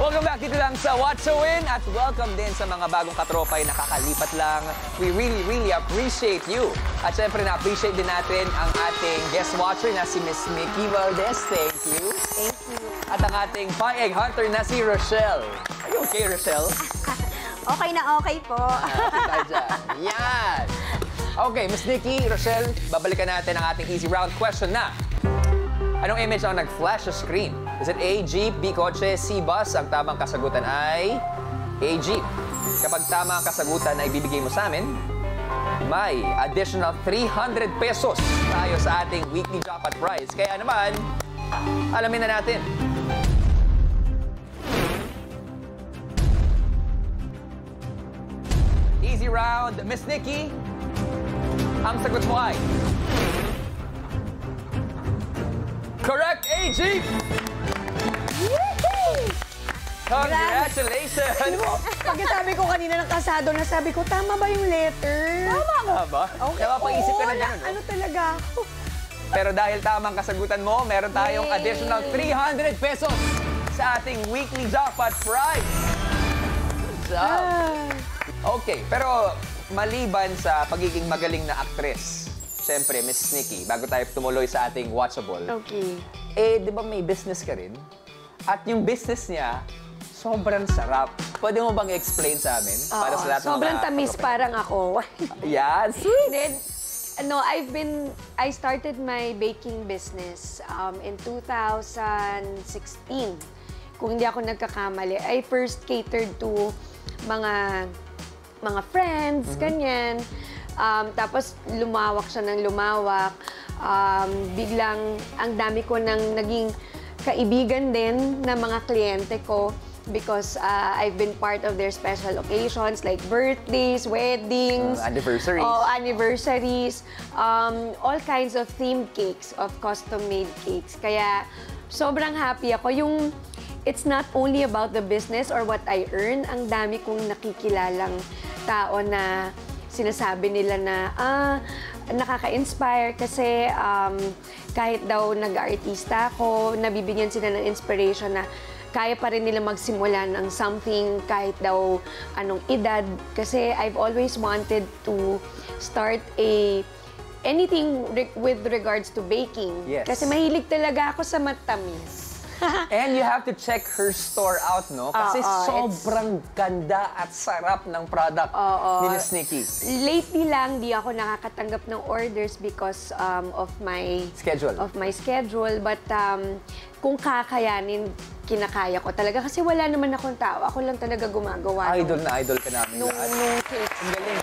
Welcome back dito lang sa Watch a Win at welcome din sa mga bagong katropay na kakalipat lang. We really appreciate you. At syempre na-appreciate din natin ang ating guest watcher na si Miss Nikki Valdez. Thank you. Thank you. At ang ating pie egg hunter na si Rochelle. Are you okay, Rochelle? Okay na okay po. Yan! Okay, Miss Nikki, Rochelle, babalikan natin ang ating easy round question na. Anong image ang nag-flash sa screen? Is it A, Jeep, B, kotse, C, bus? Ang tamang kasagutan ay A, Jeep. Kapag tama ang kasagutan na ibibigay mo sa amin, may additional 300 pesos tayo sa ating weekly jackpot prize. Kaya naman, alamin na natin. Easy round. Miss Nikki, ang sagot mo ay... Correct, A, Jeep! Congratulations! Alam mo, pagkasabi ko kanina ng kasado na sabi ko, tama ba yung letter? Tama nga ba? Okay. Napapaisip ka na gano'n, no? Ano talaga? Pero dahil tamang kasagutan mo, meron tayong Yay! additional 300 pesos sa ating weekly jackpot prize. Good job! Okay, pero maliban sa pagiging magaling na actress, siyempre, Miss Nikki, bago tayo tumuloy sa ating watchable, Okay. eh, di ba may business ka rin? At yung business niya, sobrang sarap. Pwede mo bang i-explain sa amin? Para sa lahat ng sobrang mga tamis katropay? parang ako. Yan, sweet! Then, no, I started my baking business in 2016. Kung hindi ako nagkakamali, I first catered to mga friends, ganyan. Tapos lumawak siya ng lumawak. Biglang ang dami ko nang naging kaibigan din ng mga kliyente ko because I've been part of their special occasions like birthdays, weddings, Anniversaries. Anniversaries, all kinds of themed cakes, of custom-made cakes. Kaya sobrang happy ako. It's not only about the business or what I earn. Ang dami kong nakikilalang tao na sinasabi nila na, nakaka-inspire kasi kahit daw nag-artista ako, nabibigyan sila ng inspiration na kaya pa rin nila magsimula ng something kahit daw anong edad. Kasi I've always wanted to start anything with regards to baking. Yes. Kasi mahilig talaga ako sa matamis. And you have to check her store out, no? Kasi Oo, sobrang ganda at sarap ng product ni Miss Nikki. Lately lang, di ako nakakatanggap ng orders because of my schedule. But kung kakayanin, kinakaya ko talaga. Kasi wala naman akong tao. Ako lang talaga gumagawa. Idol na idol ka namin Nung cakes. Ang galing.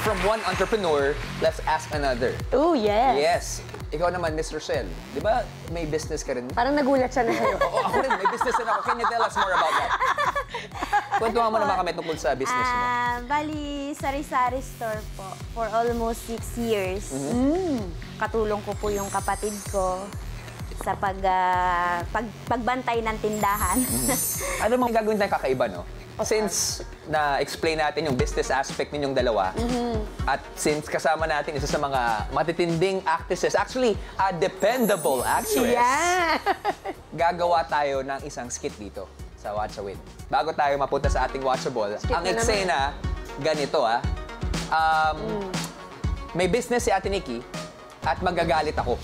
From one entrepreneur, let's ask another. Oh, yes. Yes. Ikaw naman, Miss Rochelle, di ba may business ka rin? Parang nagulat siya na sa'yo. Oo, ako rin. May business rin ako. Can you tell us more about that? Kwentuhan mo naman kami tungkol sa business mo. Bali, sari-sari store po for almost 6 years. Katulong ko po yung kapatid ko sa pagbantay ng tindahan. Ano mga gagawin tayong kakaiba, no? Since na-explain natin yung business aspect ninyong dalawa, at since kasama natin isa sa mga matitinding actresses, actually, a dependable actress, Yeah! gagawa tayo ng isang skit dito sa Watch a Win. Bago tayo mapunta sa ating watchable, ang na eksena, ganito may business si Ate Nikki at magagalit ako.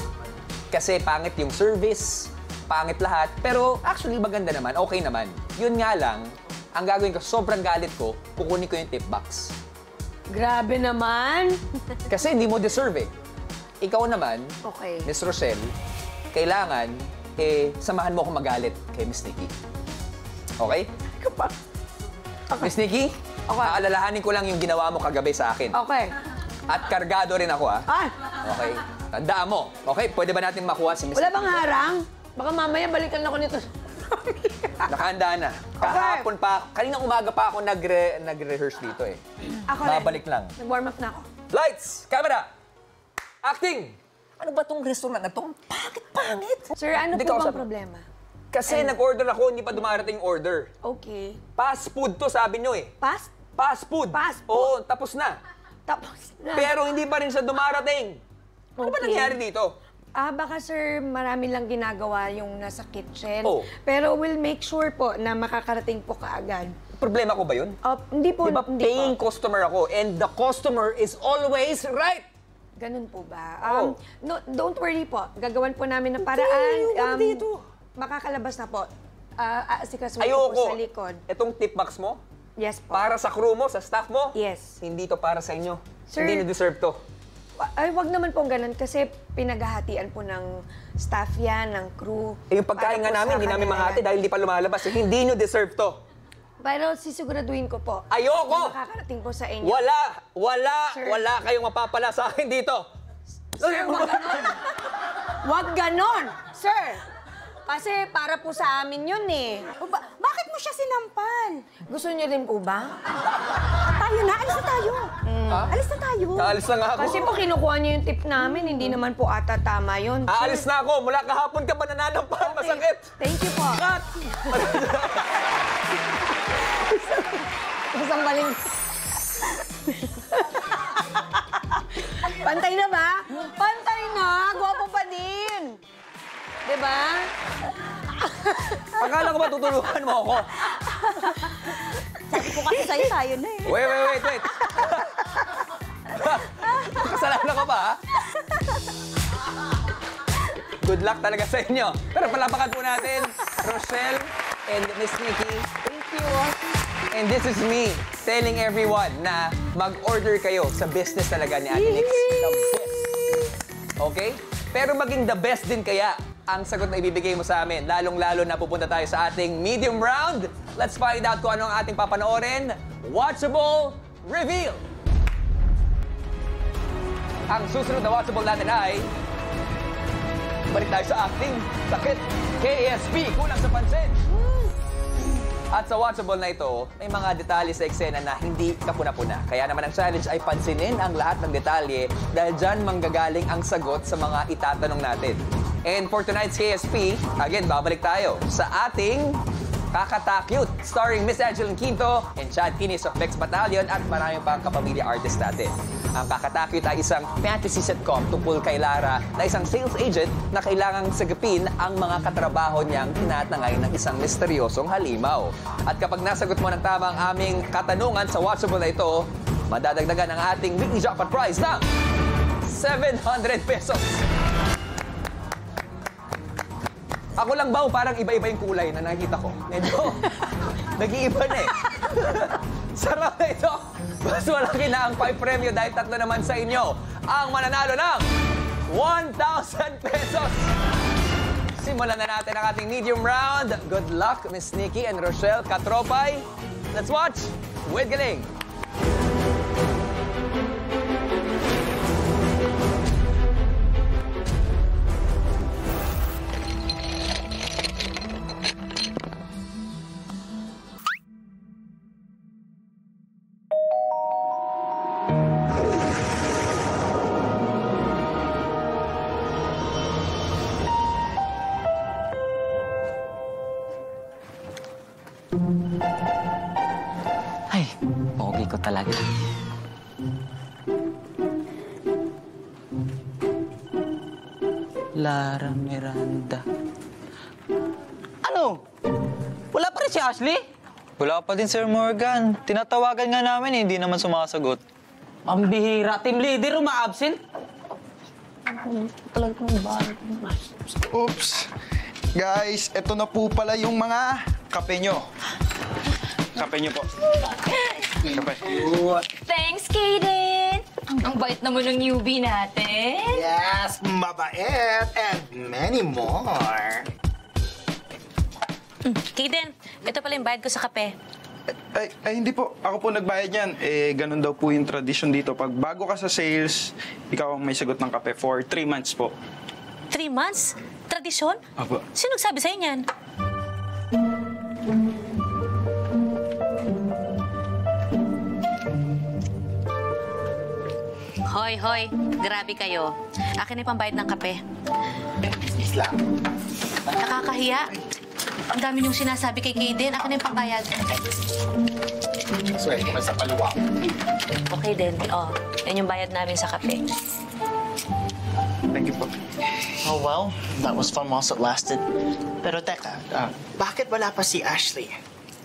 Kasi pangit yung service, pangit lahat, pero actually maganda naman, okay naman. Yun nga lang, ang gagawin ko, sobrang galit ko, kukunin ko yung tip box. Grabe naman. Kasi hindi mo deserve eh. Ikaw naman, Okay. Miss Rochelle, kailangan, samahan mo ako magalit kay Miss Nikki. Okay? Miss Nikki, aalalahanin ko lang yung ginawa mo kagabi sa akin. Okay. At kargado rin ako, ha? Ay! Okay? Tandaan mo. Okay? Pwede ba natin makuha si Miss Wala Nikki? bang harang? Baka mamaya balikan ako nito. Nakahanda na. Kahapon pa, kaninang umaga pa ako nagre-rehearse dito eh. Ako rin. Babalik lang. Nag-warm up na ako. Lights! Camera! Acting! Ano ba tong restaurant na to? Pangit! Sir, ano Hindi po ka bang usap- problema? Kasi nag-order ako, hindi pa dumarating yung order. Okay. Fast food to, sabi nyo eh. Fast Fast food. Fast food? Oo, tapos na. Tapos na. Pero hindi pa rin siya dumarating. Ano ba Okay. nangyari dito? Baka sir, marami lang ginagawa yung nasa kitchen. Oh. Pero we'll make sure po na makakarating po kaagad. Problema ko ba yun? Hindi po, Di ba hindi paying po. customer ako and the customer is always right? Ganun po ba? Oh. No, don't worry po. Gagawan po namin ng paraan. huwag dito. Makakalabas na po. Asikasuhin ko po Ayoko. sa likod. Itong tip box mo, Yes po. para sa crew mo, sa staff mo, Yes. hindi to para sa inyo. Sir. Hindi nyo-deserve to. Ay, wag naman pong ganun kasi pinaghahatian po ng staff yan, ng crew. Eh, yung pagkain nga Para po namin, sa hindi namin kanila mahati yan. dahil hindi pa lumalabas. Eh, hindi nyo deserve to. Pero sisiguraduhin ko po. Ayoko! na makakarating po sa inyo. Sir. Wala kayong mapapala sa akin dito. Sir, wag ganon. Wag ganon, sir. Kasi para po sa amin yun eh. Bakit mo siya sinampal? Gusto niyo rin po ba? Tayo na, alis na tayo. Alis na tayo. Aalis na nga ako. Kasi po kinukuha niyo yung tip namin, hindi naman po ata tama yun. sir. Aalis na ako. Mula kahapon ka pa nananampal. Masakit. Thank you po. Cut! Isang baling... Pantay na ba? Pantay na! Gwapo pa din! Diba? Akala ko ba tutulungan mo ako? Sabi ko kasi sa'yo, tayo na eh. Wait. Kasalanan ko ba, ha? Good luck talaga sa inyo. Pero palapakan po natin, Rochelle and Miss Nikki. Thank you. And this is me telling everyone na mag-order kayo sa business talaga ni Ate Nix. The best. Okay? Pero maging the best din kaya ang sagot na ibibigay mo sa amin. Lalong-lalo na pupunta tayo sa ating medium round. Let's find out kung ano ang ating papanoorin. Watchable Reveal! Ang susunod na watchable natin ay... Balik tayo sa acting. Sakit. KSP, kulang sa pansin. At sa watchable na ito, may mga detalye sa eksena na hindi kapuna-puna. Kaya naman ang challenge ay pansinin ang lahat ng detalye dahil dyan manggagaling ang sagot sa mga itatanong natin. And for tonight's KSP, again, babalik tayo sa ating Kakatakyut, starring Miss Angeline Quinto and Chad Kinis of Bex Battalion at maraming pang kapamilya artist natin. Ang Kakatakyut ay isang fantasy sitcom tungkol kay Lara na isang sales agent na kailangang sagapin ang mga katrabaho niyang tinatangay ng isang misteryosong halimaw. At kapag nasagot mo ng tama ang aming katanungan sa watchable na ito, madadagdagan ang ating weekly jackpot prize ng 700 pesos. Ako lang ba o parang iba-iba yung kulay na nakikita ko? Medyo nag-iiba na eh. Sarap na ito. Mas malaki na ang 5 premyo dahil 3 naman sa inyo ang mananalo ng 1,000 pesos. Simulan na natin ang ating medium round. Good luck, Miss Nikki and Rochelle Katropay. Let's watch with Galing. Ay, pogi ko talaga. Lara Miranda. Ano? Wala pa rin si Ashley? Wala pa din, Sir Morgan. Tinatawagan nga namin, hindi naman sumasagot. Ang bihira. Team leader, uma-absent. Oops! Guys, eto na po pala yung mga kape nyo. Kape nyo po. Kape. Thanks, Kaden! Ang bait naman ng newbie natin. Yes, mabait and many more. Kaden, ito pala yung bayad ko sa kape. Ay, hindi po. Ako po nagbayad yan. Ganun daw po yung tradition dito. Pag bago ka sa sales, ikaw ang may sagot ng kape for 3 months po. 3 months? Tradisyon? Apo. Sino nagsabi sa'yo niyan? Hoy, hoy. Grabe kayo. Akin na yung pambayad ng kape. Business lang. Nakakahiya. Ang dami niyong sinasabi kay Kaden. Akin na yung pambayad. Swerte mo sa paluwang. Okay din. Oh, yan yung bayad namin sa kape. Thank you po. Oh, well, that was fun whilst it lasted. Pero teka, bakit wala pa si Ashley?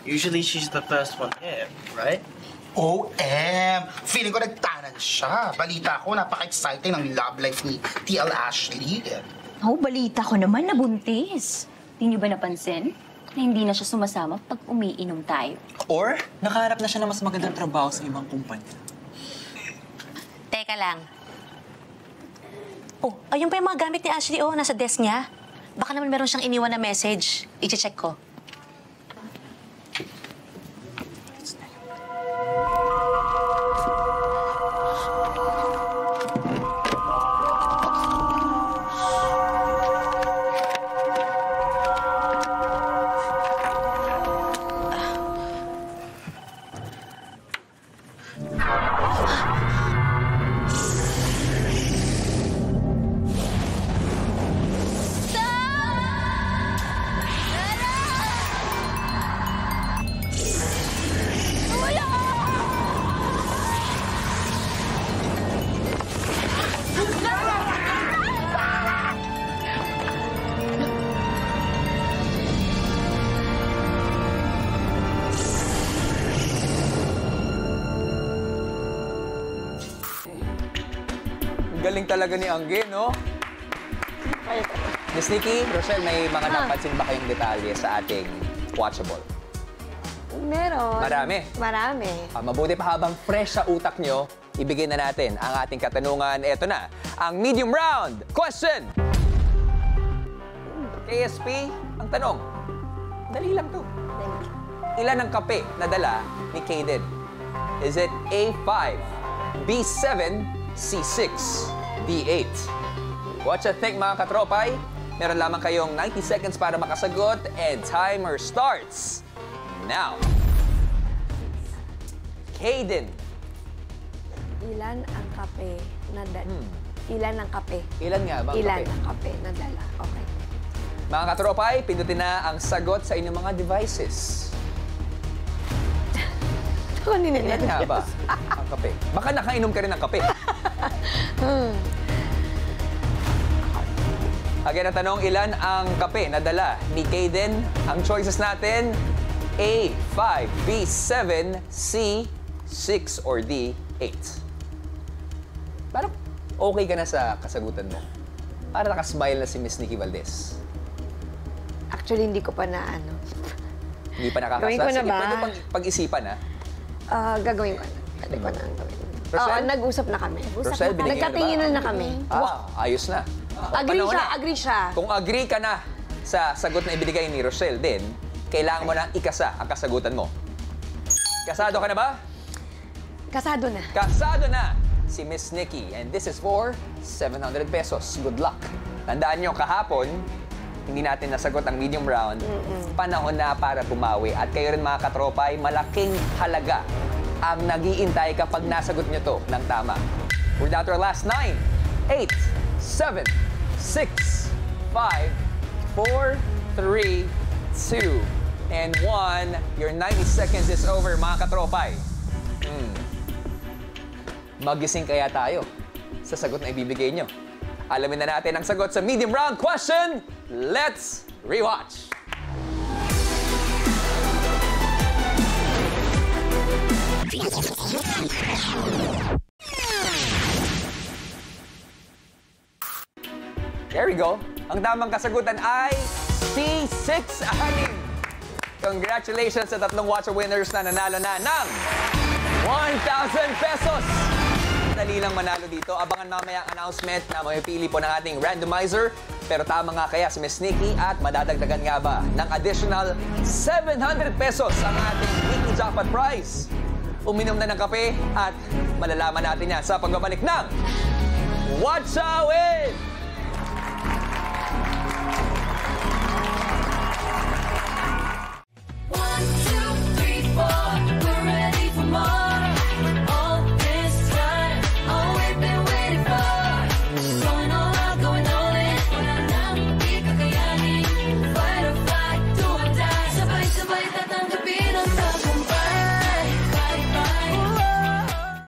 Usually she's the first one here, right? OM! Feeling ko nagtanan siya. Balita ko, napaka-exciting ng love life ni TL Ashley. Oh, balita ko naman na buntis. Hindi niyo ba napansin na hindi na siya sumasama pag umiinom tayo? Or, nakaharap na siya ng mas magandang trabaho sa ibang kumpanya. Teka lang. Oh, ayun pa yung mga gamit ni Ashley, oh, nasa desk niya. Baka naman meron siyang iniwan na message. I-check ko. Galing talaga ni Angge, no? Miss Nikki, Rochelle, may mga napansin ba kayong detalye sa ating watchable? Meron. Marami. Marami. Mabuti pa habang fresh sa utak nyo, ibigay na natin ang ating katanungan. Ito na, ang medium round question! KSP, ang tanong, dali lang to. Ilan ang kape na dala ni Kaden? Is it A5, B7, C6, D8? Watch and think, mga katropay. Meron lamang kayong 90 seconds para makasagot and timer starts now. Kaden. Ilan ang kape na dala? Ilan ang kape? Ilan nga ba ang Ilan kape? ang kape na dala? Okay. Mga katropay, pindutin na ang sagot sa inyong mga devices. Kanina Ilan nga ba ang kape? Baka nakainom ka rin ng kape. Again, ang tanong, ilan ang kape na dala ni Kaden? Ang choices natin, A, 5, B, 7, C, 6, or D, 8. Parang okay ka na sa kasagutan mo. Para nakasmile na si Miss Nikki Valdez. Actually, hindi ko pa na ano. Hindi pa nakakasa. Gawin ko na Sige, ba? pwede pag-isipan, ha? Gagawin ko na. Pwede ko na ang gawin. Oo, Rochelle? nag-usap na kami. Rochelle, binigyan Nagkatinginan na kami. Ayos na. Agree Panahon siya, na. agree siya. Kung agree ka na sa sagot na ibinigay ni Rochelle din, kailangan mo na ikasa ang kasagutan mo. Kasado ka na ba? Kasado na. Kasado na si Miss Nikki. And this is for 700 pesos. Good luck. Tandaan nyo, kahapon, hindi natin nasagot ang medium round. Panahon na para bumawi. At kayo rin, mga katropay, malaking halaga ang nag-iintay kapag nasagot nyo to ng tama. We're down to our last 9, 8, 7, 6, 5, 4, 3, 2, and 1. Your 90 seconds is over, mga katropay. Magising kaya tayo sa sagot na ibibigay nyo. Alamin na natin ang sagot sa medium round question. Let's rewatch. There we go. Ang tamang kasagutan ay C6, 6. Congratulations sa tatlong watcher winners na nanalo na ng 1,000 pesos. Dali lang manalo dito. Abangan mamaya ang announcement na mamipili po ng ating randomizer. Pero tama nga kaya si Miss Nikki at madadagdagan nga ba ng additional 700 pesos ang ating weekly jackpot prize. Uminom na ng kape at malalaman natin yan sa pagbabalik ng Watch Out!